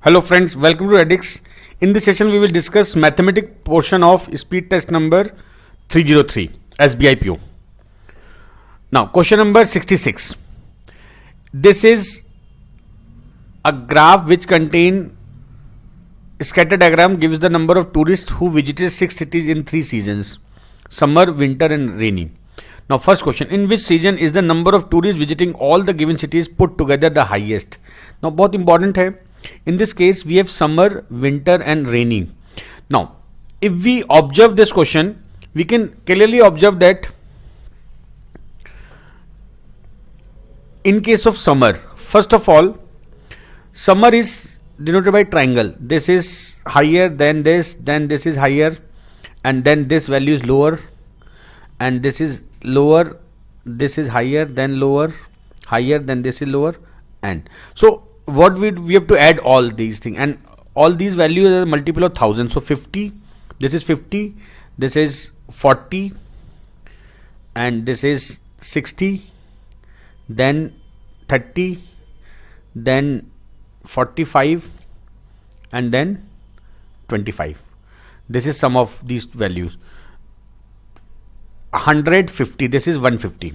Hello friends, welcome to edX. In this session we will discuss mathematic portion of speed test number 303 SBI PO. Now question number 66. This is a graph which contain scatter diagram gives the number of tourists who visited 6 cities in 3 seasons: summer, winter and rainy. Now first question, in which season is the number of tourists visiting all the given cities put together the highest? Now बहुत important है. In this case we have summer, winter and rainy. Now if we observe this question, we can clearly observe that in case of summer, first of all, summer is denoted by triangle. This is higher than this, then this is higher, and then this value is lower, and this is lower, this is higher, then lower, higher, then this is lower, and so what we have to add all these things, and all these values are multiple of 1000. So 50, this is 50, this is 40, and this is 60, then 30, then 45, and then 25. This is some of these values. 150, this is 150.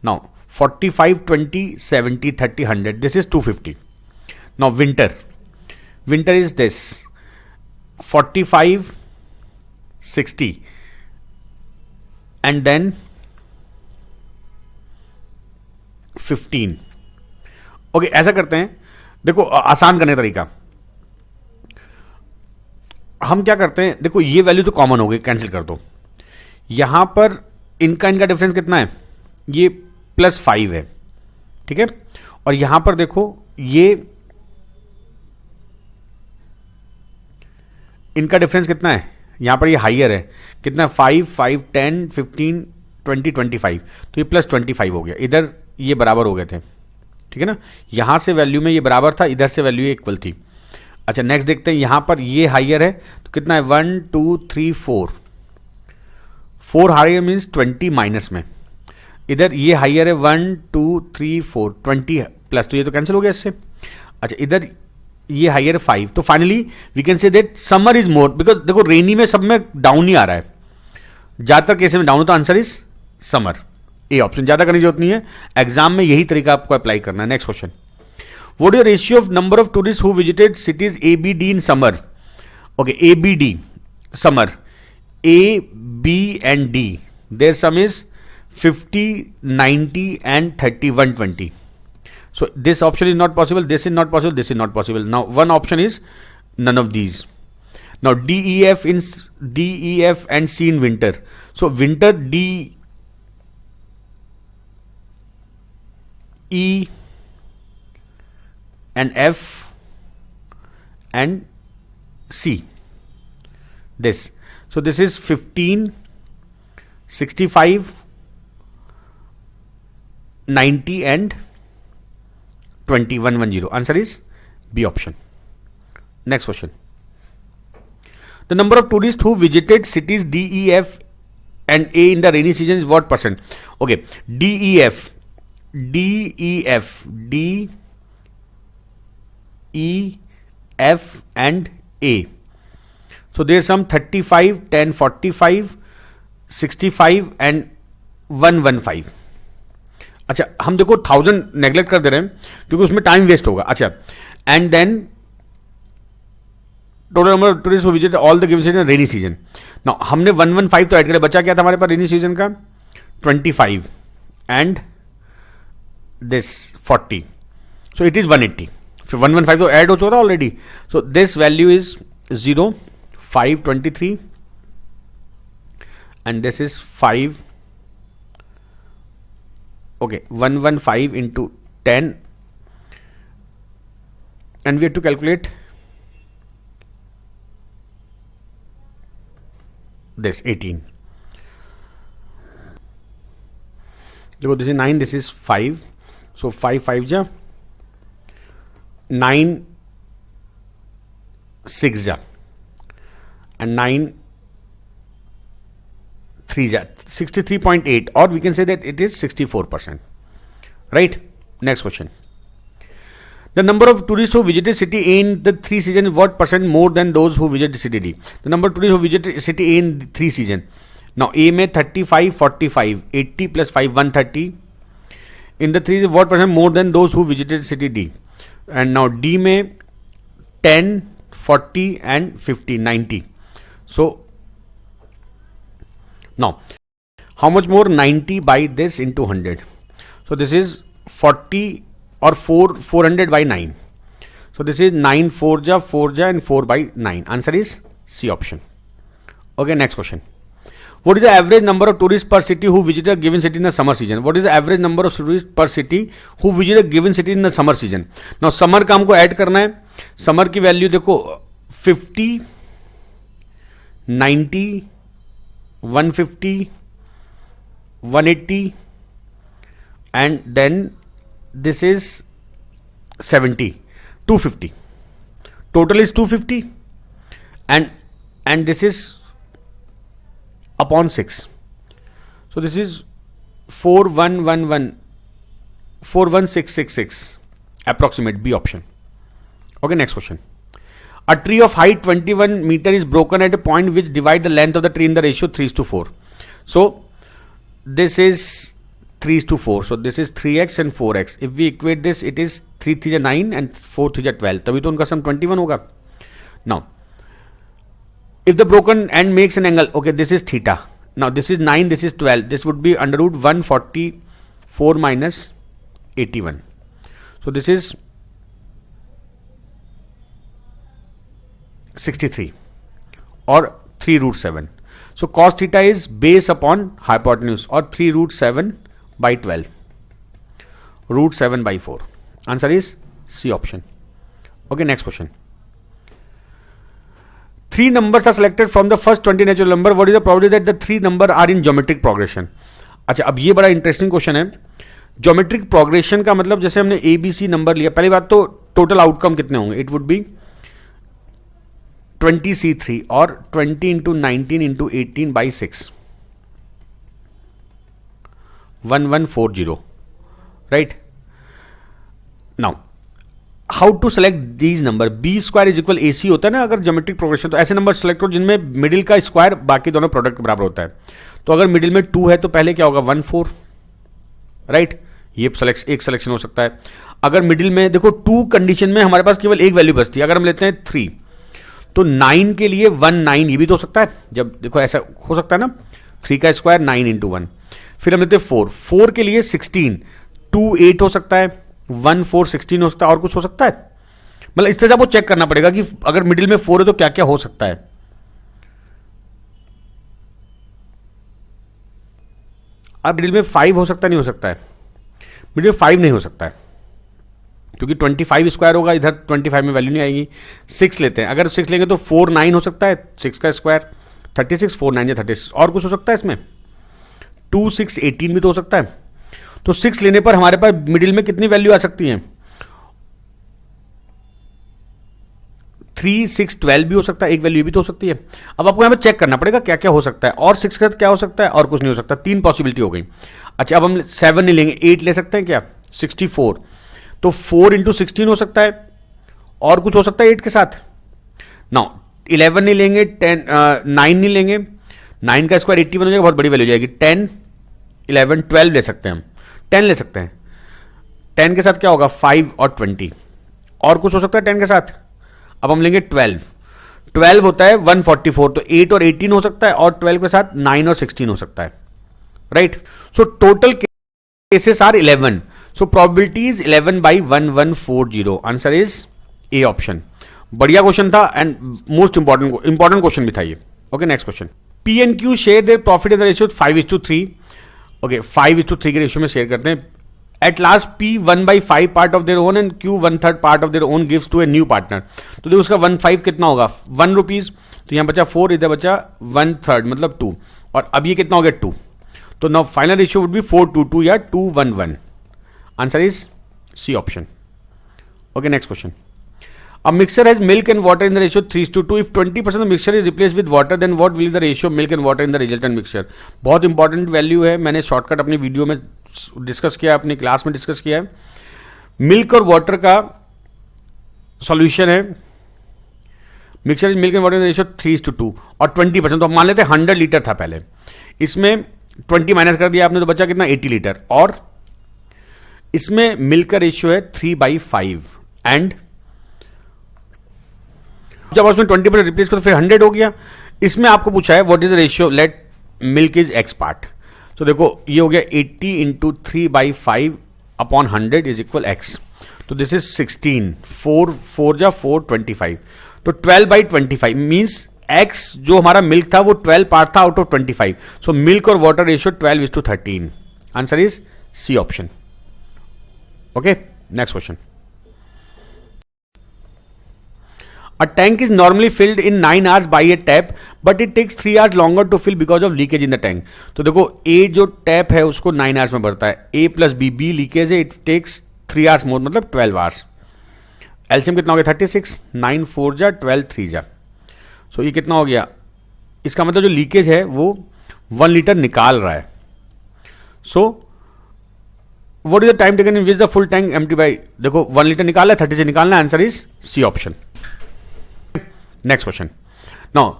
Now 45, 20, 70, 30, 100, this is 250. Now winter is this 45, 60, and then 15. Okay ऐसा करते हैं, देखो आसान करने का तरीका हम क्या करते हैं, देखो ये वैल्यू तो कॉमन हो गई, कैंसिल कर दो. यहां पर इनका डिफरेंस कितना है, ये +5 है, ठीक है. और यहां पर देखो ये इनका डिफरेंस कितना है, यहां पर ये हाइयर है, कितना है 5, 5, 10, 15, 20, 25. तो ये +25 हो गया. इधर ये बराबर हो गए थे, ठीक है ना. यहां से वैल्यू में ये बराबर था, इधर से वैल्यू इक्वल थी. अच्छा नेक्स्ट देखते हैं, यहां पर ये हाइयर है तो कितना है 1, 2, 3, 4 हाइयर मीन्स 20 माइनस में. इधर ये हाइयर है 1, 2, 3, 4, 20 प्लस, तो ये तो कैंसिल हो गया इससे. अच्छा इधर ये हाइयर है 5. तो finally we can say that summer is more, because देखो रेनी में सब में डाउन ही आ रहा है, ज्यादातर केस में डाउन, तो answer is summer. A option. ज्यादा करने की जरूरत नहीं है, एग्जाम में यही तरीका आपको अप्लाई करना है. Next question, what is the ratio of number of tourist who visited cities A B D in summer. Okay A B D summer, A, B and D, their sum is 50, 90 and 30, 120. So this option is not possible, this is not possible, this is not possible. Now one option is none of these. Now D, E, F and C in winter. So winter D, E and F and C. This. So this is 15, 65, 90 and 20, 110. Answer is B option. Next question. The number of tourists who visited cities D, E, F and A in the rainy season is what percent? Okay, D, E, F, D, E, F, D, E, F and A. So there is some 35, 10, 45, 65 and 115. अच्छा हम देखो 1000 neglect कर दे रहे हैं क्योंकि उसमें time waste होगा. अच्छा and then total number of tourist who visit all the given season rainy season. Now हमने 115 तो ऐड करे, बचा क्या था हमारे पास रेनी सीजन का 25 and this 40. So it is 180. फिर 115 तो ऐड हो चुका था already. So this value is 0, 523 and this is 5. Okay, 115 into 10 and we have to calculate this 18. देखो this is 9, this is 5, so 5 5 जा 9 6 जा and 9 3 ja 63.8, or we can say that it is 64%. Right? Next question. The number of tourists who visited city A in the 3 seasons is what percent more than those who visited city D? The number of tourists who visited city A in 3 seasons. Now A में 35, 45, 80 plus 5, 130. In the 3 what percent more than those who visited city D? And now D में 10, 40 and 50, 90. So now how much more? 90 by this into 100. So this is 40 or 400 by 9. So this is 9 4 ja and 4 by 9. Answer is C option. Okay, next question. What is the average number of tourists per city who visit a given city in the summer season? What is the average number of tourists per city who visit a given city in the summer season? Now summer का हमको add करना है. Summer की value देखो 50, 90, 150, 180 and then this is 70, 250. Total is 250 and this is upon 6. So this is 4111, 41666 approximate, B option. Okay, next question. A tree of height 21 meter is broken at a point which divide the length of the tree in the ratio 3:4. So this is 3:4. So this is 3x and 4x. If we equate this, it is 3 3 is 9 and 4 3 is 12. तभी तो उनका सम 21 होगा. Now, if the broken end makes an angle, okay, this is theta. Now this is 9, this is 12. This would be under root 144 minus 81. So this is 63 or 3 root 7. So cos theta is base upon hypotenuse or 3 root 7 by 12. Root 7 by 4. Answer is C option. Okay, next question. 3 numbers are selected from the first 20 natural number. What is the probability that the 3 numbers are in geometric progression? अच्छा, अब ये बड़ा interesting question है. Geometric progression का मतलब जैसे हमने ABC number लिया, पहली बात तो टोटल आउटकम कितने होंगे? इट वुड बी 20C3 और 20 into 19 into 18 by 6, 1140, right? Now how to select these number? B square is equal AC होता है ना अगर ज्योमेट्रिक प्रोग्रेशन, तो ऐसे नंबर सेलेक्ट करो जिनमें मिडिल का स्क्वायर बाकी दोनों प्रोडक्ट के बराबर होता है. तो अगर मिडिल में 2 है तो पहले क्या होगा? 1 4, राइट? ये एक सिलेक्शन हो सकता है. अगर मिडिल में देखो 2 कंडीशन में हमारे पास केवल एक वैल्यू बचती है. अगर हम लेते हैं 3 तो 9 के लिए 1 9, ये भी तो हो सकता है. जब देखो ऐसा हो सकता है ना, 3 का स्क्वायर 9 into 1. फिर हम लेते हैं 4 के लिए 16, 2 8 हो सकता है, 1 4 16 हो सकता है, और कुछ हो सकता है. मतलब इस तरह से आपको चेक करना पड़ेगा कि अगर मिडिल में 4 है तो क्या क्या हो सकता है. अब मिडिल में 5 हो सकता है, नहीं हो सकता है? मिडिल में 5 नहीं हो सकता है क्योंकि 25 स्क्वायर होगा, इधर 25 में वैल्यू नहीं आएगी. 6 लेते हैं, अगर 6 लेंगे तो 4 9 हो सकता है, 6 का स्क्वायर 36, 4 9 36. और कुछ हो सकता है इसमें? 2 6 18 भी तो हो सकता है. तो 6 लेने पर हमारे पास मिडिल में कितनी वैल्यू आ सकती है? 3 6 12 भी हो सकता है, एक वैल्यू भी तो हो सकती है. अब आपको यहां पर चेक करना पड़ेगा क्या क्या हो सकता है. और 6 का क्या हो सकता है? और कुछ नहीं हो सकता. 3 पॉसिबिलिटी हो गई. अच्छा, अब हम 7 नहीं लेंगे, 8 ले सकते हैं क्या? 64. तो 4 into 16 हो सकता है, और कुछ हो सकता है 8 के साथ. नाउ 11 नहीं लेंगे, 9 नहीं लेंगे, 9 का स्क्वायर 81 हो जाएगा, बहुत बड़ी वैल्यू हो जाएगी. 10 11 12 ले सकते हैं हम, 10 ले सकते हैं. 10 के साथ क्या होगा? 5 और 20. और कुछ हो सकता है 10 के साथ? अब हम लेंगे 12 होता है 144. तो 8 और 18 हो सकता है, और 12 के साथ 9 और 16 हो सकता है, right? So total cases are 11. So probability is 11 by 1140. Answer is A option. बढ़िया क्वेश्चन था एंड मोस्ट इंपॉर्टेंट क्वेश्चन भी था ये. Okay, next question. P and Q share their profit in the ratio 5:3. Okay, 5:3 के ratio में share करते हैं. At last P 1/5 part of their own and Q 1/3 part of their own gives to a new partner. तो देखो उसका 1/5 कितना होगा? 1 rupees. तो यहां बचा 4, इधर बचा 1/3 मतलब 2. और अब ये कितना हो गया? 2. तो now final ratio would be 4:2 या 2:1. Answer is C option. Okay, next question. A mixture has milk and water in the ratio 3:2. If 20% of the mixture is replaced with water, then what will be the ratio of milk and water in the resultant mixture? बहुत important value है, मैंने shortcut अपनी video में discuss किया है, अपनी class में discuss किया है. मिल्क और वाटर का सॉल्यूशन है mixture milk and water ratio 3:2 और 20%, तो मान लेते हैं 100 लीटर था पहले, इसमें 20 माइनस कर दिया आपने तो बचा कितना 80 लीटर, और इसमें मिल्क का रेशियो है 3/5 एंड जब उसमें 20% रिप्लेस करो फिर 100 हो गया। इसमें आपको पूछा है what is the ratio let milk is x part, तो देखो ये हो गया 80 into 3/5 upon 100 is equal x, तो दिस इज 16, 4 जा 4 25, तो 12/25 मीन्स एक्स जो हमारा मिल्क था वो 12 पार्ट था आउट ऑफ 25, सो मिल्क और water ratio 12:13, answer is C option. Okay, next question. A tank is normally filled in 9 hours by a tap, but it takes 3 hours longer to fill because of leakage in the tank. तो देखो A जो tap है उसको 9 hours में भरता है, A plus B leakage है, it takes 3 hours मोर, मतलब 12 hours। एलसीएम कितना हो गया 36, 9 4 जा 12 3 जा, सो ये कितना हो गया, इसका मतलब जो लीकेज है वो 1 लीटर निकाल रहा है। So what is the time taken in which the full tank empty by, देखो 1 लीटर निकालना है, 30 से निकालना है, answer is C option. Next question, now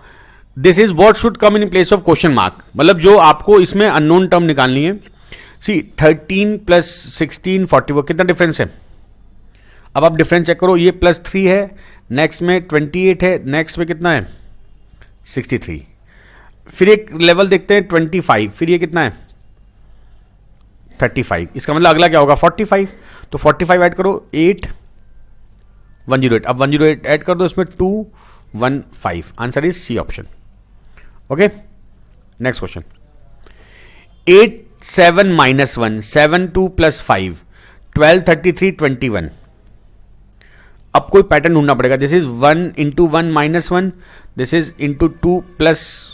this is what should come in place of question mark, मतलब जो आपको इसमें अननोन टर्म निकालनी है। सी 13 प्लस 16 44, कितना डिफरेंस है, अब आप डिफरेंस चेक करो, ये +3 है, नेक्स्ट में 28 है, नेक्स्ट में कितना है 63, फिर एक लेवल देखते हैं 25, फिर ये कितना है 35, इसका मतलब अगला क्या होगा 45, तो 45 ऐड करो 8 108, अब 108 ऐड कर दो इसमें 215, answer is C option. Okay, next question, 8 7 -1 7 2 + 5 12 33 21, अब कोई पैटर्न ढूंढना पड़ेगा, this is 1 into 1 -1, this is into 2 plus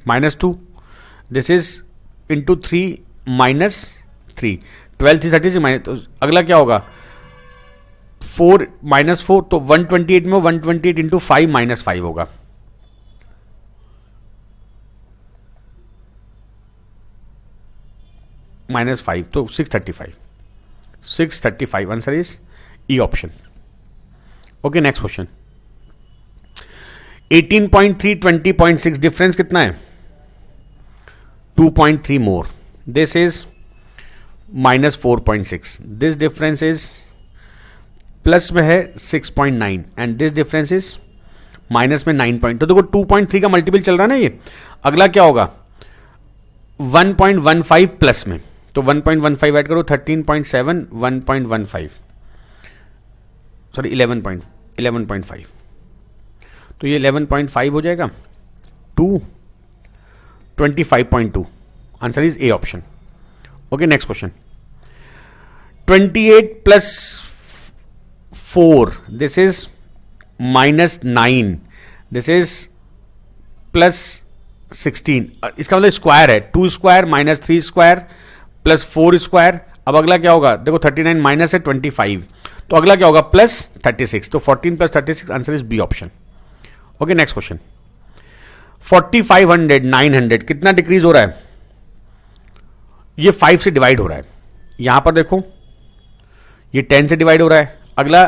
-2, this is into 3 -3, 12 3 36 minus, तो अगला क्या होगा 4 -4, तो 128 में 128 इंटू 5 -5 होगा, -5 तो 635 answer is E option. Okay, next question, 18.3 20.6, difference कितना है 2.3 more, this is -4.6, this difference is plus में है 6.9 and this difference is minus में 9 पॉइंट, तो देखो 2.3 का मल्टीपल चल रहा है ना ये, अगला क्या होगा 1.15 प्लस में, तो 1.15 ऐड करो 13.7 1.15 सॉरी 11.5, तो ये 11.5 हो जाएगा 2 25.2, answer is A option. Okay, next question, 28 plus 4, this is -9, this is +16, इसका मतलब स्क्वायर है, 2 स्क्वायर -3 स्क्वायर प्लस 4 स्क्वायर, अब अगला क्या होगा देखो 39 माइनस है 25, तो अगला क्या होगा +36, तो 14 + 36, answer is B option. Okay, next question, 4500 900 कितना डिक्रीज हो रहा है, ये 5 से डिवाइड हो रहा है, यहां पर देखो ये 10 से डिवाइड हो रहा है, अगला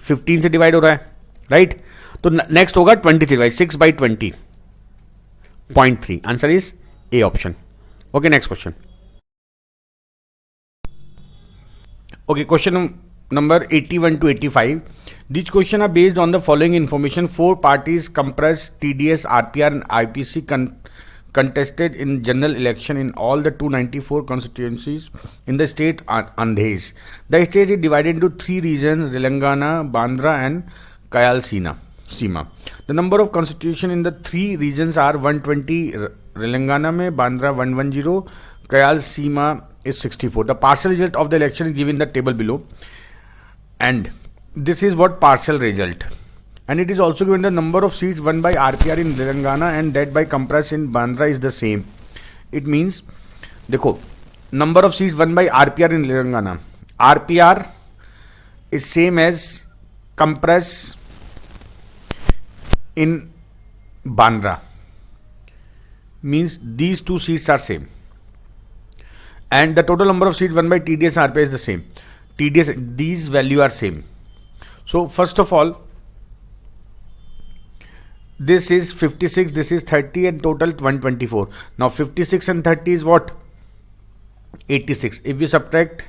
15 से डिवाइड हो रहा है, राइट, तो नेक्स्ट होगा 6/20.3, answer is A option. Okay, next question, okay, question number 81 to 85, these question are based on the following information: 4 parties compress TDS, RPR and IPC contested in general election in all the 294 constituencies in the state Andhres. The state is divided into 3 regions: Telangana, Bandra and Rayalaseema. The number of constitution in the 3 regions are 120 Telangana mein, Bandra 110, Rayalaseema is 64. The partial result of the election is given in the table below, and this is what partial result, and it is also given the number of seats won by RPR in Telangana and that by compress in Bandra is the same. It means देखो number of seats won by RPR in Telangana, RPR is same as compress in Bandra, means these 2 seats are same, and the total number of seats won by TDS and RPR is the same. TDS, these value are same. So first of all, this is 56, this is 30, and total 124. Now 56 and 30 is what? 86. If we subtract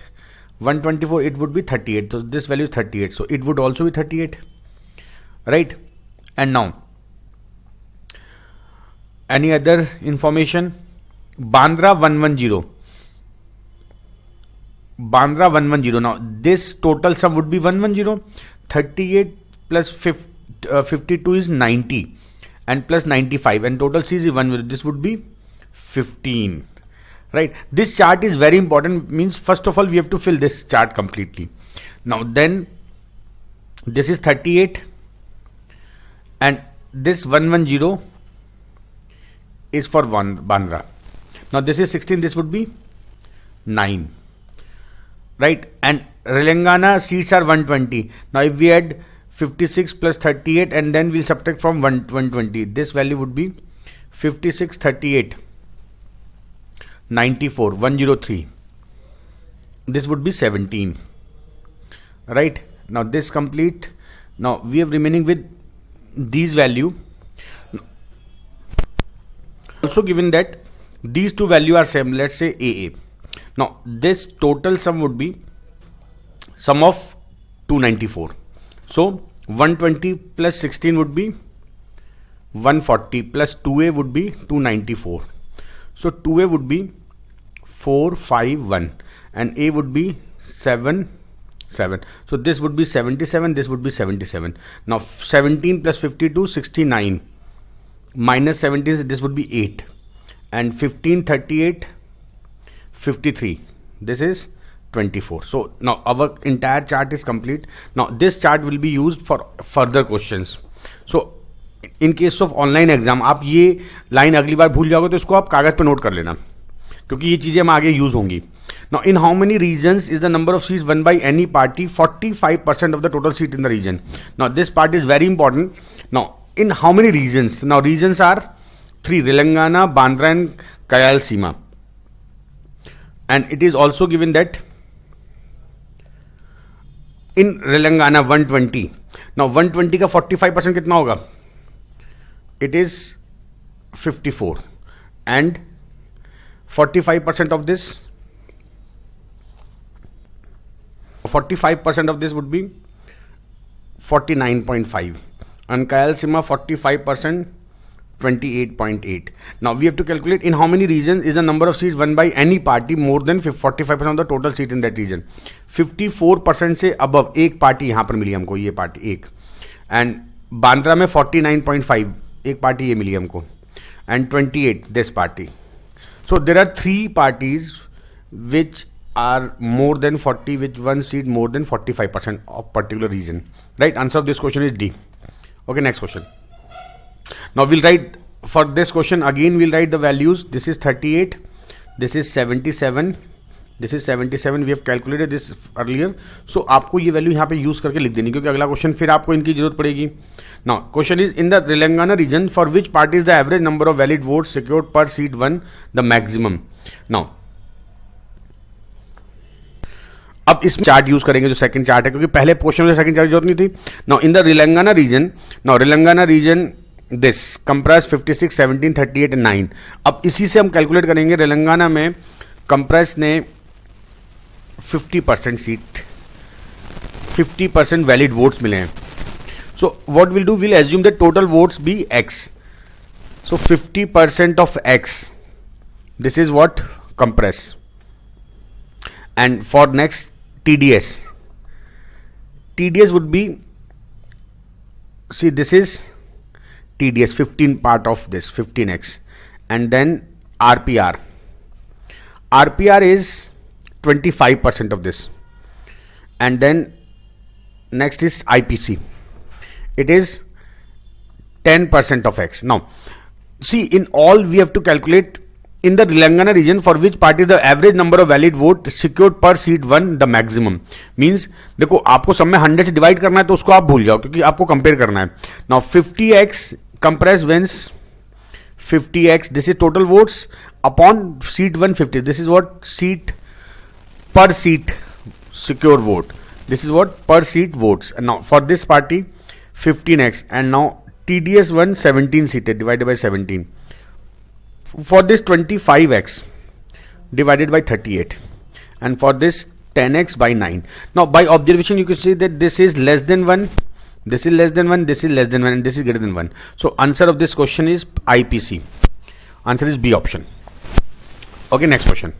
124, it would be 38. So this value is 38. So it would also be 38, right? And now, any other information? Bandra 110. Bandra 110. Now this total sum would be 110. 38 plus 52 is 90, and plus 95, and total C is 110. This would be 15. Right? This chart is very important. Means first of all we have to fill this chart completely. Now then, this is 38, and this 110 is for Bandra. Now this is 16. This would be 9. Right? And Telangana seats are 120. Now if we add 56 plus 38, and then we'll subtract from 120, this value would be 56, 38, 94, 103. This would be 17. Right? Now this complete. Now we have remaining with these value. Also given that these two value are same, let's say AA. Now this total sum would be sum of 294. So 120 plus 16 would be 140, plus 2A would be 294. So 2A would be 451, and A would be 7. So this would be 77, this would be 77. Now 17 plus 52, 69, minus 70, this would be 8, and 15, 38, 53. This is 24. So now our entire chart is complete. Now this chart will be used for further questions. So in case of online exam, आप ये line अगली बार भूल जाओगे तो इसको आप कागज पे नोट कर लेना, क्योंकि ये चीजें हम आगे यूज होंगी. Now in how many regions is the number of seats won by any party 45% of the total seat in the region? Now this part is very important. Now in how many regions? Now regions are 3: Telangana, Bandra, and Rayalaseema. And it is also given that in Telangana 120. Now 120 का 45% कितना होगा? It is 54, and 45% of this, 45% of this would be 49.5, and Rayalaseema 45%, 28.8. Now we have to calculate in how many regions is the number of seats won by any party more than 45% of the total seat in that region. 54% से above एक party यहाँ पर मिली हमको, ये party एक, and Bandra में 49.5 एक party ये मिली हमको, and 28 this party. So there are 3 parties which are more than 40, which one seat more than 45% of particular region. Right? Answer of this question is D. Okay, next question. Now we'll write for this question again. We'll write the values. This is 38. This is 77. This is 77. We have calculated this earlier. So आपको ये value यहाँ पे use करके लिख देनी, क्योंकि अगला question फिर आपको इनकी जरूरत पड़ेगी. Now question is, in the Telangana region, for which party is the average number of valid votes secured per seat won the maximum? Now अब इसमें चार्ट यूज करेंगे जो सेकंड चार्ट है, क्योंकि पहले क्वेश्चन में सेकंड चार्ट की जरूरत नहीं थी. Now in the Telangana region this compress 56, 17, 38 and 9. अब इसी से हम कैलकुलेट करेंगे. तेलंगाना में कंप्रेस ने 50% सीट, 50% वैलिड वोट्स मिले हैं. So what will do, will assume that total votes be x. सो 50% of x, this is what compress. And for next TDS would be, see this is TDS, 15 part of this 15x, and then RPR is 25% of this, and then next is IPC, it is 10% of x. Now see, in all we have to calculate in the Telangana region for which party the average number of valid vote secured per seat won the maximum. Means देखो आपको सब में 100 से divide करना है तो उसको आप भूल जाओ, क्योंकि आपको कंपेयर करना है. Now 50x compress wins 50x, this is total votes upon seat 150. This is what seat per seat secure vote. This is what per seat votes. And now for this party 15x, and now TDS won 17 seated divided by 17. For this 25x divided by 38, and for this 10x by 9. Now by observation you can see that this is less than 1, this is less than 1, this is less than 1, and this is greater than 1. So answer of this question is IPC. Answer is B option. Okay, next question.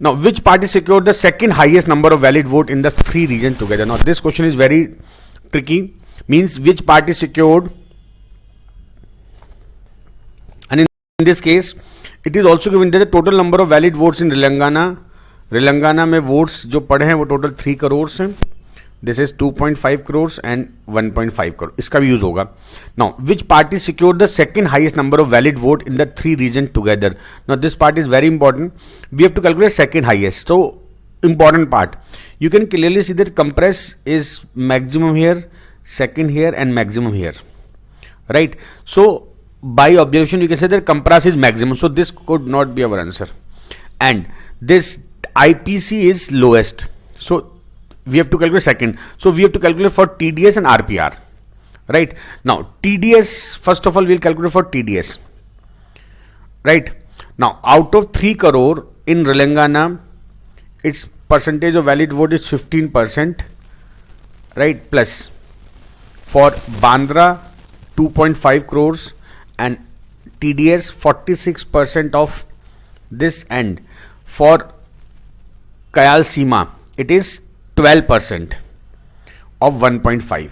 Now which party secured the second highest number of valid vote in the three regions together? Now this question is very tricky. Means which party secured, and in this case it is also given that the total number of valid votes in Telangana में votes जो पड़े हैं वो total 3 crores हैं. This is 2.5 crores and 1.5 crore. इसका भी use होगा. Now which party secured the second highest number of valid vote in the three regions together? Now this part is very important. We have to calculate second highest. So important part. You can clearly see that compress is maximum here, second here, and maximum here, right? So by observation you can say that compress is maximum, so this could not be our answer, and this IPC is lowest, so we have to calculate second. So we have to calculate for TDS and RPR, right? Now TDS, first of all we will calculate for TDS, right? Now out of 3 crore in Telangana, its percentage of valid vote is 15%, right? Plus for Bandra 2.5 crores and TDS 46% of this, and for Kayal Sima it is 12% of 1.5,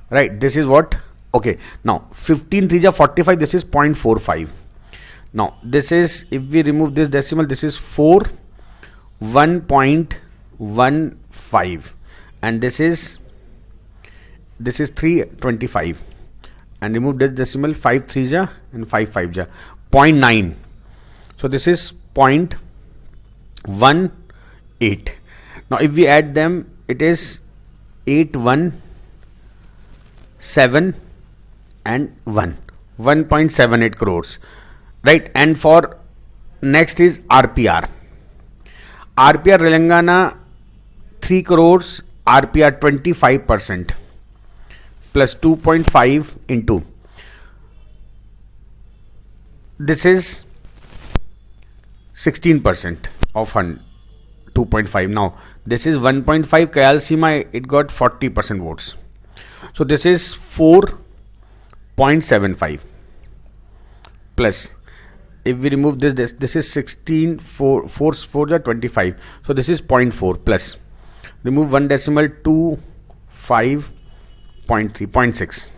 right? This is what, okay, now 15 3 45, this is 0.45. Now this is, if we remove this decimal, this is 1.15, and this is 325, and remove this decimal, 5 3 ja and 5 5 ja, 0.9. So this is 0.18. Now if we add them, it is 817 and 1.78 crores, right? And for next is RPR Telangana 3 crores, RPR 25% plus 2.5 into, this is 16% of 2.5. Now this is 1.5, Kayal Sima, it got 40% votes, so this is 4.75 plus, if we remove this is 16, 4 are 25, so this is 0.4 plus, remove one decimal, 2 5.3, 0.6,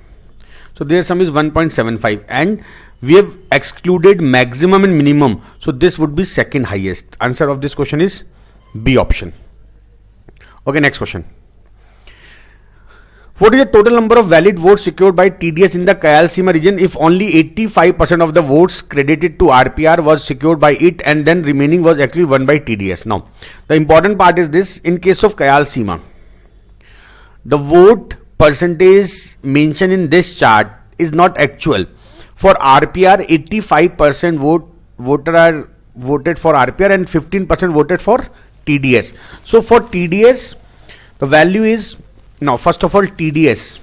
so their sum is 1.75, and we have excluded maximum and minimum, so this would be second highest. Answer of this question is B option. Okay, next question. What is the total number of valid votes secured by TDS in the Kayal Sima region if only 85% of the votes credited to RPR was secured by it, and then remaining was actually won by TDS? Now the important part is this: in case of Kayal Sima, the vote percentage mentioned in this chart is not actual. For RPR, 85% voter are voted for RPR and 15% voted for TDS. So for TDS, the value is, now first of all, TDS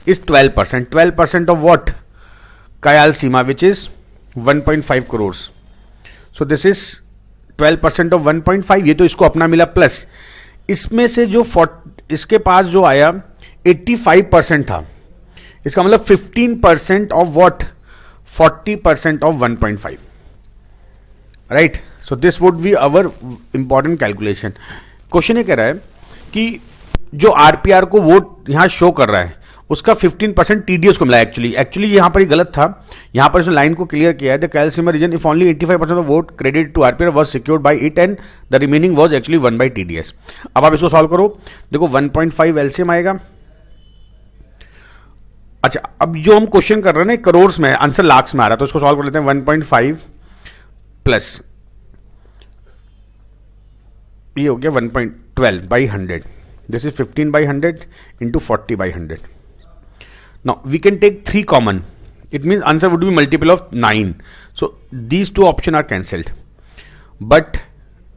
is 12%. 12% of what? Kayal Sima, which is 1.5 crores. So this is 12% of 1.5. ये तो इसको अपना मिला, plus इसमें से जो इसके पास जो आया 85% था, इसका मतलब 15% of what? 40% of 1.5, right? So this would be our important calculation. Question ये कह रहा है कि जो आरपीआर को वोट यहां शो कर रहा है उसका 15% टीडीएस को मिला. एक्चुअली यहां पर ही गलत था. यहां पर इसने लाइन को क्लियर किया है. The Kayal Sima region, if only 85% of vote credited to RPR was secured by it and the remaining was actually won by TDS. अब आप इसको सॉल्व करो. देखो 1.5 एलसीएम आएगा. अच्छा, अब जो हम क्वेश्चन कर रहे हैं ना करोड़ में, आंसर लाख्स में आ रहा है, तो इसको सॉल्व कर लेते हैं. 1.5 प्लस ये हो गया 1.12 by 100. This is 15 by 100 into 40 by 100. Now we can take 3 common. It means answer would be multiple of 9. So these two options are cancelled. But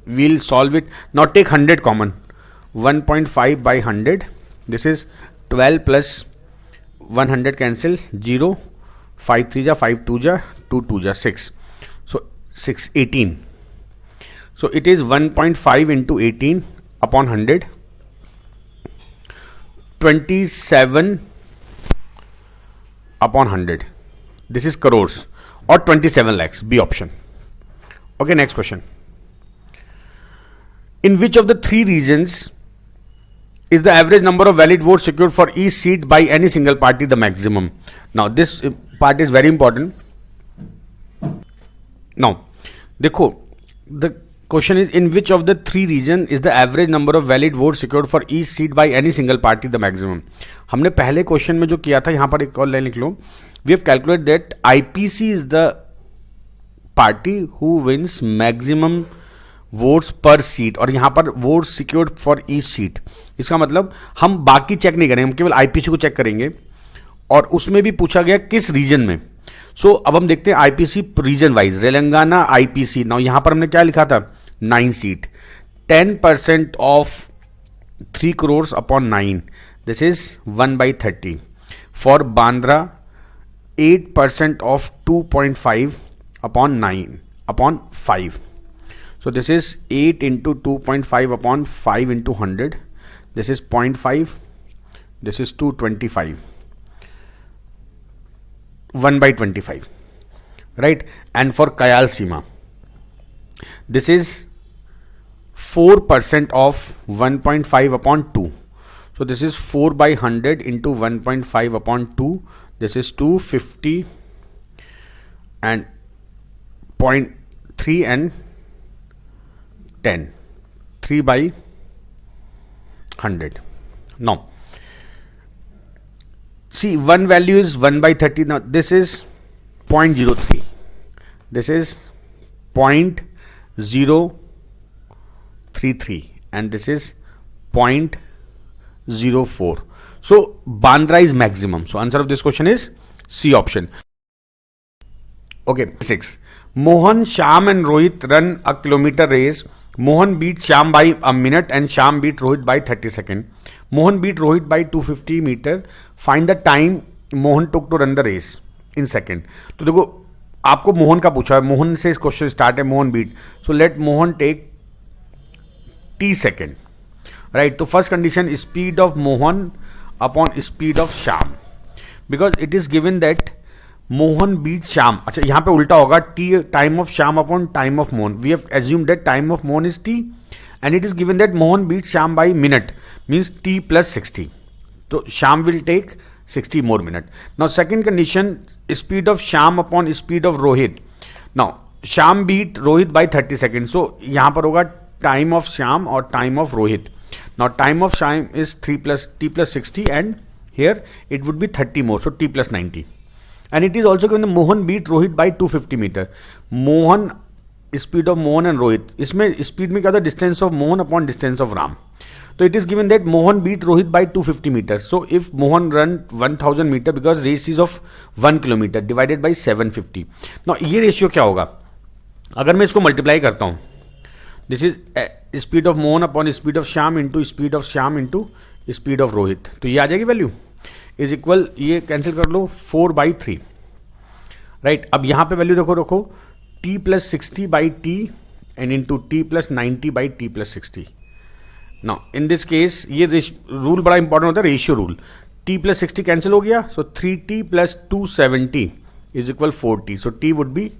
we'll solve it. Now take 100 common. 1.5 by 100. This is 12 plus 100 cancel 0. 5 3 ja 5 2 ja 2 2 ja 6. So 6 18. So it is 1.5 into 18 upon 100. 27 upon 100. This is crores or 27 lakhs. B option. Okay, next question. In which of the three regions is the average number of valid votes secured for each seat by any single party the maximum? Now this part is very important. Now देखो, the question is in which of the three region is the average number of valid votes secured for each seat by any single party the maximum. हमने पहले question में जो किया था, यहां पर एक और लाइन लिख लो. We have calculated that IPC is the party who wins maximum votes पर सीट, और यहां पर vote secured for each seat. इसका मतलब हम बाकी चेक नहीं करेंगे, हम केवल आईपीसी को चेक करेंगे, और उसमें भी पूछा गया किस रीजन में. सो अब हम देखते हैं IPC region wise. Telangana IPC. Now यहां पर हमने क्या लिखा था? 9 seat. 10% of 3 crores upon 9. This is 1/30. For Bandra 8% of 2.5 upon 9 upon 5. So this is 8 into 2.5 upon 5 into 100. This is 0.5. This is 225. 1/25. Right? And for Kayal Sima, this is 4% of 1.5 upon 2. So this is 4/100 into 1.5 upon 2. This is 250 and 0.3 and 10. 3/100. Now see, one value is 1/30. Now this is 0.03. This is 0.033 and this is 0.04. So Bandra is maximum. So answer of this question is C option. Okay, 6. Mohan, Shyam and Rohit run a kilometer race. Mohan beat Shyam by a minute and Shyam beat Rohit by 30 seconds. Mohan beat Rohit by 250 meter. Find the time Mohan took to run the race in second. तो देखो, आपको मोहन का पूछा है, मोहन से इस question start है. Mohan beat, so let Mohan take t second. Right, तो first condition speed of Mohan upon speed of Shyam, because it is given that Mohan beat Shyam. अच्छा, यहां पे उल्टा होगा, t time of Shyam upon time of Mohan. We have assumed that time of Mohan is t and it is given that Mohan beat Shyam by minute, means t plus 60. तो Shyam will take 60 more minute. Now second condition, speed of Shyam upon speed of Rohit. Now Shyam beat Rohit by 30 seconds. So यहां पर होगा time of Shyam और time of Rohit. Now time of Shyam is 3 plus t plus 60 and here it would be 30 more. So t plus 90. And it is also given that Mohan beat Rohit by 250 meter. Mohan, speed of Mohan and Rohit. इसमें speed में क्या होता है? Distance of Mohan upon distance of Ram. So it is given that Mohan beat Rohit by 250 meters. So if Mohan run 1000 meter, because race is of 1 kilometer divided by 750. Now ये ratio क्या होगा? अगर मैं इसको multiply करता हूं, this is speed of Mohan upon speed of Shyam into speed of Shyam into speed of Rohit, तो ये आ जाएगी वैल्यू इज इक्वल, ये कैंसिल कर लो, 4/3. राइट, अब यहां पे वैल्यू देखो, रखो t plus 60 by t and into t plus 90 by t plus 60. Now in this case ये रूल बड़ा इंपॉर्टेंट होता है, ratio rule. t plus 60 cancel हो गया, so 3t plus 270 is equal 4t. So t would be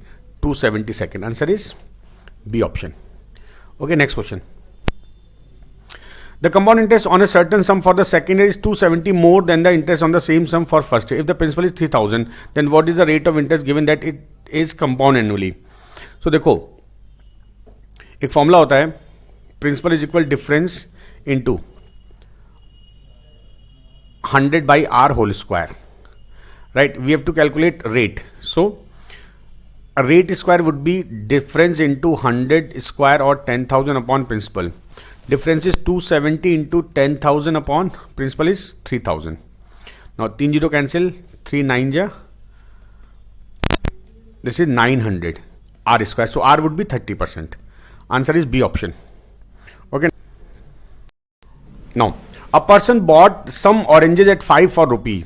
270 second. Answer is B option. Okay, next question. The compound interest on a certain sum for the second year is 270 more than the interest on the same sum for first year. If the principal is 3000, then what is the rate of interest given that it is compound annually? So देखो, एक formula होता है, principal is equal difference into 100 by r whole square. Right, we have to calculate rate. So a rate square would be difference into 100 square or 10,000 upon principal. Difference is 270 into 10,000 upon principal is 3,000. Now 3 0 cancel, 3 9 ja. This is 900 r square. So r would be 30%. Answer is B option. Okay. Now, a person bought some oranges at 5 for rupee.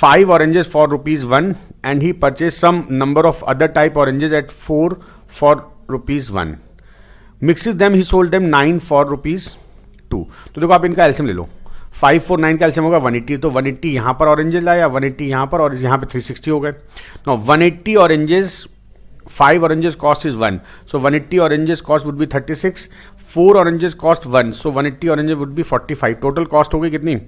5 oranges for rupees 1 and he purchased some number of other type oranges at 4 for rupees 1. Mixes them, he sold them 9 for rupees 2. तो देखो आप इनका एल्सियम ले लो. 5 4 9 का एल्सियम होगा 180. तो 180 यहाँ पर ऑरेंजेस लाया, 180 यहाँ पर और यहाँ पे 360 हो गए. Now 180 oranges, 5 oranges cost is 1. So 180 oranges cost would be 36. 4 oranges cost 1. So 180 oranges would be 45. Total cost हो गई कितनी?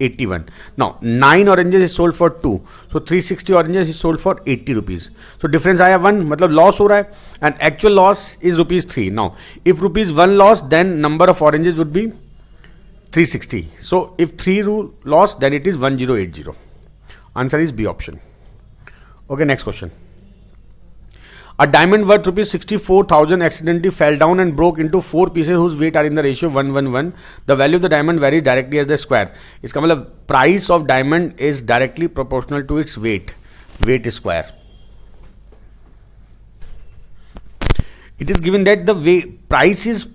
81. Now 9 oranges is sold for 2. So 360 oranges is sold for 80 rupees. So difference आया 1, मतलब loss हो रहा है. And actual loss is rupees 3. Now if rupees 1 loss, then number of oranges would be 360. So if 3 loss, then it is 1080. Answer is B option. Okay, next question. A diamond worth rupees 64,000 accidentally fell down and broke into 4 pieces whose weight are in the ratio 1:1. The value of the diamond varies directly as the square. इसका मतलब price of diamond is directly proportional to its weight. Weight square. It is given that the price is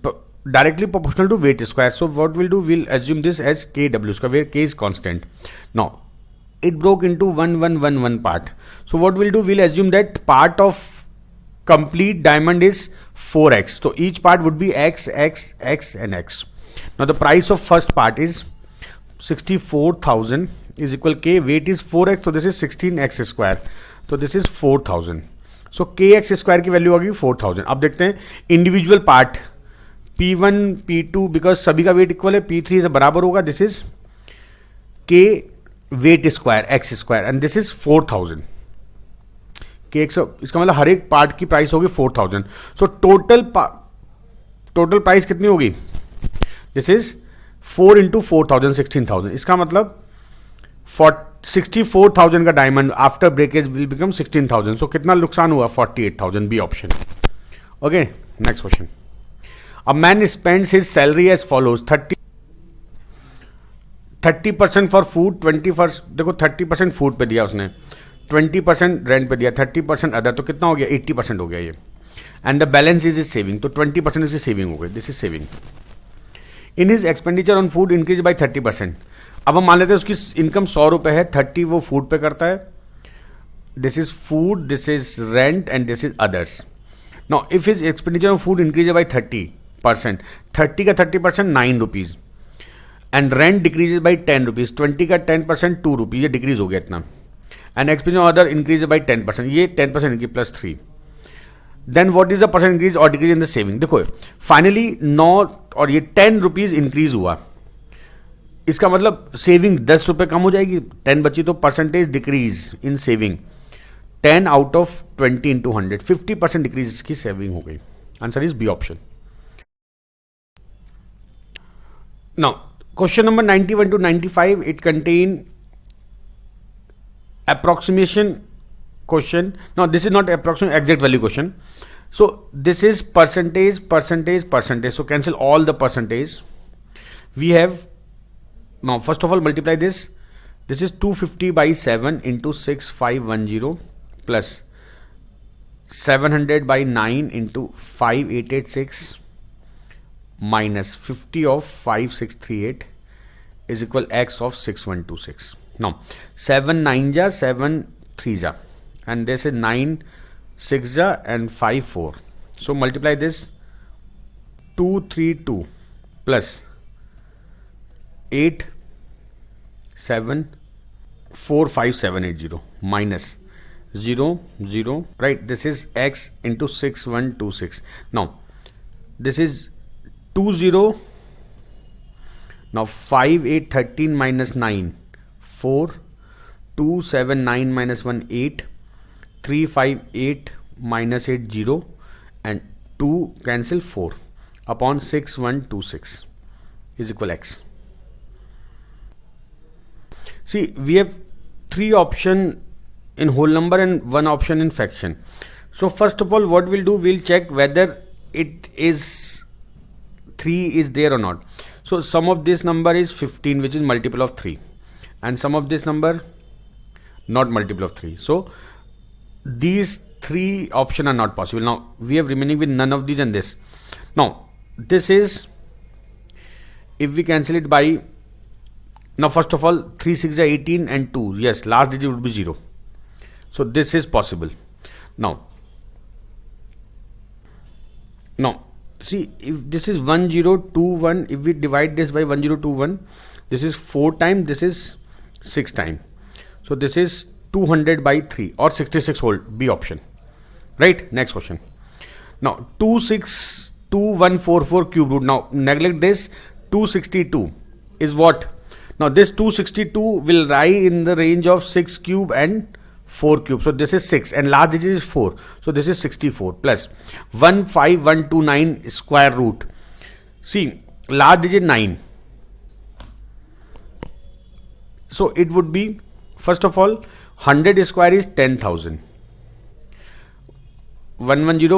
directly proportional to weight square. So what we'll do, we'll assume this as KW square, where K is constant. Now, it broke into 1:1:1 part. So what we'll do, we'll assume that part of complete diamond is 4x. So each part would be x, x, x and x. Now the price of first part is 64,000 is equal K. Weight is 4x. So this is 16x square. So this is 4,000. So kx square की value होगी 4,000. अब देखते हैं individual part P1, P2 because सभी का weight equal है, P3 से बराबर होगा. This is K weight square x square and this is 4,000. इसका मतलब हर एक पार्ट की प्राइस होगी 4,000. सो टोटल प्राइस कितनी होगी? This is 4 into 4,000 16,000. इसका मतलब 64,000 का diamond after breakage will become 16,000. So कितना नुकसान हुआ? 48,000. B option. Okay, next question. A man spends his salary as follows 30% for food, 20%. देखो 30% फूड पे दिया उसने, 20% रेंट पे दिया, 30% अदर. तो कितना हो गया? 80% हो गया ये. And the balance is is saving. तो 20% इसकी सेविंग हो गई. This is saving. In his expenditure on food increase by 30%. अब हम मान लेते हैं उसकी इनकम 100 रुपए है, 30 वो फूड पे करता है. This is food, this is rent and this is others. Now if his expenditure on food increase by 30%, 30 का 30% 9 rupees and rent decreases by 10 rupees. 20 का 10% 2 रुपीज. ये डिक्रीज हो गया इतना. And expenditure on other increase by 10%. ये 10% इनकी plus 3. Then what is the percent increase और decrease in the saving? देखो फाइनली 9 और ये 10 रुपीज इंक्रीज हुआ. इसका मतलब सेविंग 10 रुपए कम हो जाएगी, 10 बची. तो percentage decrease in saving 10 out of 20 into 100. 50% decrease इसकी सेविंग हो गई. Answer is B option. Now question number 91 to 95, it contain approximation question. Now this is not approximate, exact value question. So this is percentage, percentage, percentage. So cancel all the percentage. We have, now first of all multiply this. This is 250 by 7 into 6510 plus 700 by 9 into 5886 minus 50 of 5638 is equal x of 6126. Now 7 9 ja, 7 3 ja, and this is 9 6 ja and 5 4. So multiply this. 232 plus 8 7 4 5 7 8 0 minus 0 0, right? This is x into 6126. Now this is 20. Now 5 8 13 minus 9 4, 2 7 9 minus 1 8, 3 5 8 minus 8 0 and 2 cancel 4 upon 6126 is equal x. See, we have 3 option in whole number and 1 option in fraction. So first of all, what we'll do, we'll check whether it is 3 is there or not. So sum of this number is 15, which is multiple of 3, and sum of this number not multiple of 3. So these 3 options are not possible. Now we have remaining with none of these and this. Now this is, if we cancel it by, now first of all 3 6 are 18 and 2, yes, last digit would be 0. So this is possible. Now see, if this is 1021, if we divide this by 1021, this is 4 times, this is 6 times. So this is 200 by 3 or 66 whole, B option. Right? Next question. Now 262,144 cube root. Now neglect this. 262 is what? Now this 262 will lie in the range of 6 cube and 4 cube. So this is 6 and last digit is 4. So this is 64 plus 15129 square root. See, large digit 9. So it would be, first of all, 100 square is 10,000. 110,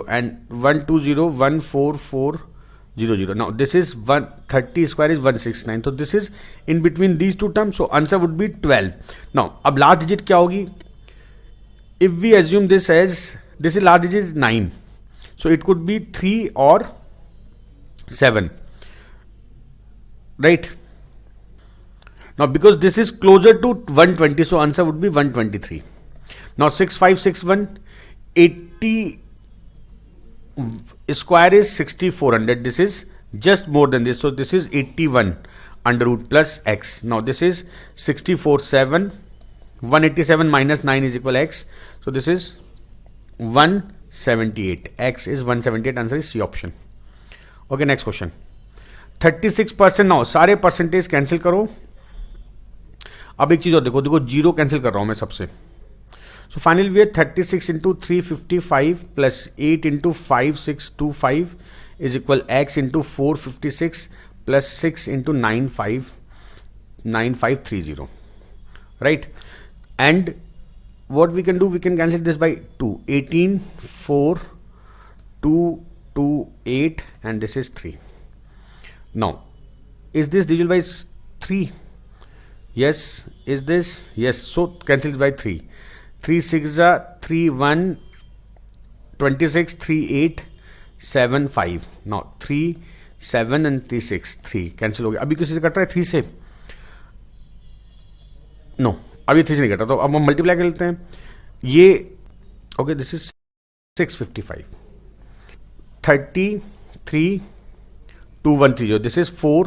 and 120, Now this is 130 square is 169. So this is in between these two terms. So answer would be 12. Now, अब last digit क्या होगी? If we assume this as, this is last digit is 9. So it could be 3 or 7. Right? Now because this is closer to 120, so answer would be 123. Now 6561, 80 square is 6400. This is just more than this. So this is 81 under root plus x. Now this is 64,7. 187 minus 9 is equal x. So this is 178. X is 178. Answer is C option. Okay, next question. 36%. Now सारे percentage cancel करो. अब एक चीज और देखो, zero cancel कर रहा हूं मैं सबसे. So finally we have 36 into 355 plus 8 into 5625 is equal x into 456 plus 6 into 9530. Right? And what we can do, we can cancel this by 2. 18, 4, 2, 2, 8 and this is 3. Now, is this divisible by 3? Yes. Is this? Yes. So cancel it by 3. 3 6 are 3 1 26 3 8 7 5. Now 3 7 and 3 6 3 cancel हो गया. अभी किसी से cut रहा है 3 से? No, अभी 3 से नहीं कटा. तो अब हम मल्टीप्लाई कर लेते हैं. ये okay, this is 655. 33 2130. This is 4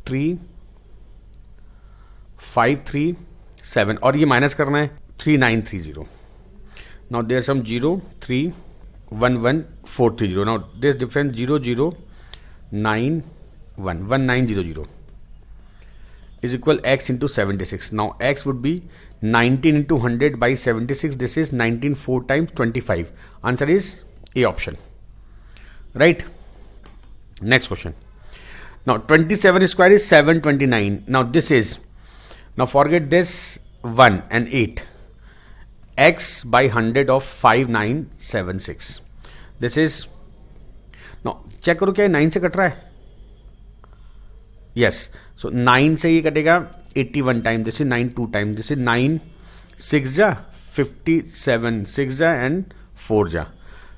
3 5 3 7 और ये माइनस करना है 3930. Now their sum 0 3 1 1 430. Now this difference 0 0 9 1 1900 is equal x into 76. Now x would be 19 into 100 by 76. This is 19 4 times 25. Answer is A option. Right? Next question. Now 27 square is 729. Now this is, now forget this 1 and 8. X by 100 of 5976. This is, now check करो क्या 9 से cut रहा है? Yes. So 9 से ये कटेगा 81 time. This is 9 2 time. This is 9 6 जा 57 6 जा and 4 जा.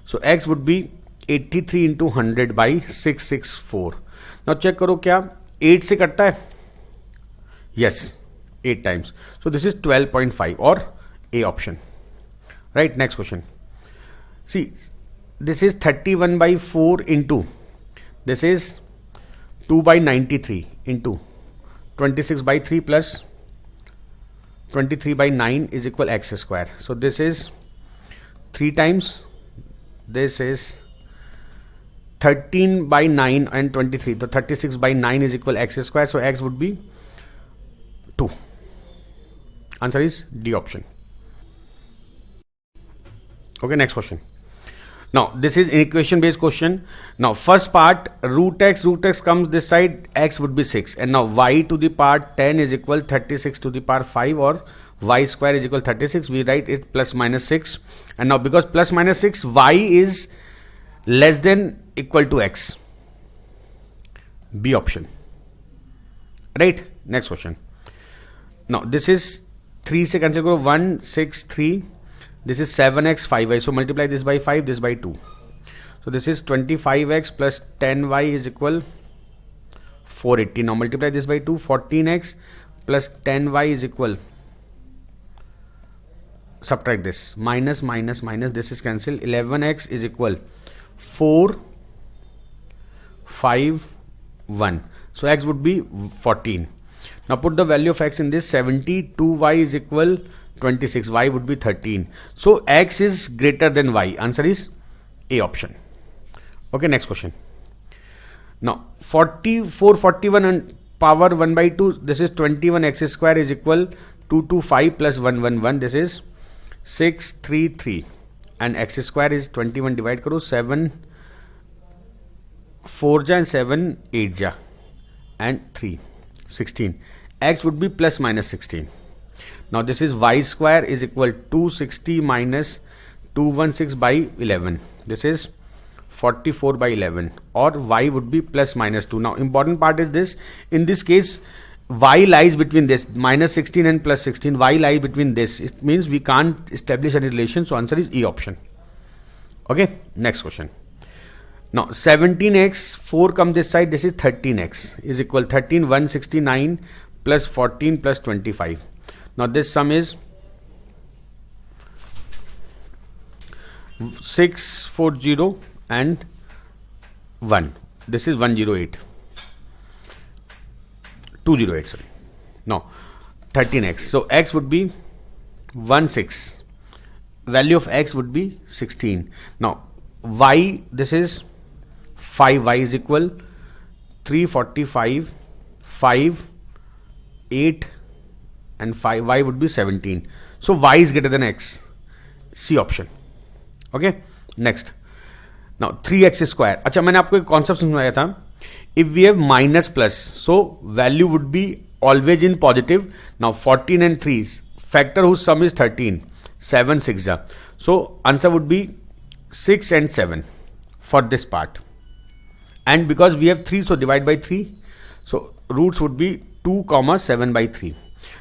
So x would be 83 into 100 by 664. Now check करो क्या 8 से कटता है? Yes. 8 times. So this is 12.5 or A option. Right? Next question. See, this is 31 by 4 into, this is 2 by 93 into 26 by 3 plus 23 by 9 is equal x square. So this is 3 times, this is 13 by 9 and 23. So 36 by 9 is equal x square. So x would be 2. Answer is D option. Okay, next question. Now this is an equation based question. Now first part, root x comes this side, x would be 6, and now y to the power 10 is equal 36 to the power 5, or y square is equal 36. We write it plus minus 6, and now because plus minus 6, y is less than equal to x. B option. Right? Next question. Now this is 3 से cancel करो 1 6 3. this is 7x 5y, so multiply this by 5, this by 2, so this is 25x plus 10y is equal 480. Now multiply this by 2, 14x plus 10y is equal, subtract this, minus minus minus, this is cancelled, 11x is equal 4 5 1, so x would be 14. Now put the value of x in this, 70, 2y is equal 26, y would be 13. So x is greater than y. Answer is A option. Okay, next question. Now 44, 41 and power 1 by 2, this is 21x square is equal 225 plus 111, this is 633, and x square is 21, divide karo, 7 4 ja and 7 8 ja and 3 16, x would be plus minus 16. Now this is y square is equal 260 minus 216 by 11, this is 44 by 11, or y would be plus minus 2. Now important part is this, in this case y lies between this minus 16 and plus 16, y lies between this, it means we can't establish any relation, so answer is E option. Okay, next question. Now 17x 4 come this side, this is 13x is equal 13 169 plus 14 plus 25. Now this sum is 640 and 1, this is 108 208, sorry. Now 13x, so x would be 16, value of x would be 16. Now y, this is 5, y is equal 345 5 8 and 5, y would be 17, so y is greater than x, C option. Okay, next. Now 3x square, अच्छा मैंने आपको एक concept समझाया था, if we have minus plus, so value would be always in positive. Now 14 and 3, factor whose sum is 13, 7 6 ja, so answer would be 6 and 7 for this part, and because we have 3, so divide by 3, so roots would be 2 comma 7 by 3.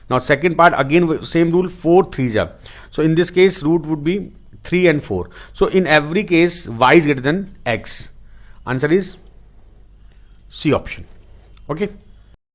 Now second part, again same rule, 4 3 ja, so in this case root would be 3 and 4, so in every case y is greater than x. Answer is C option. Okay.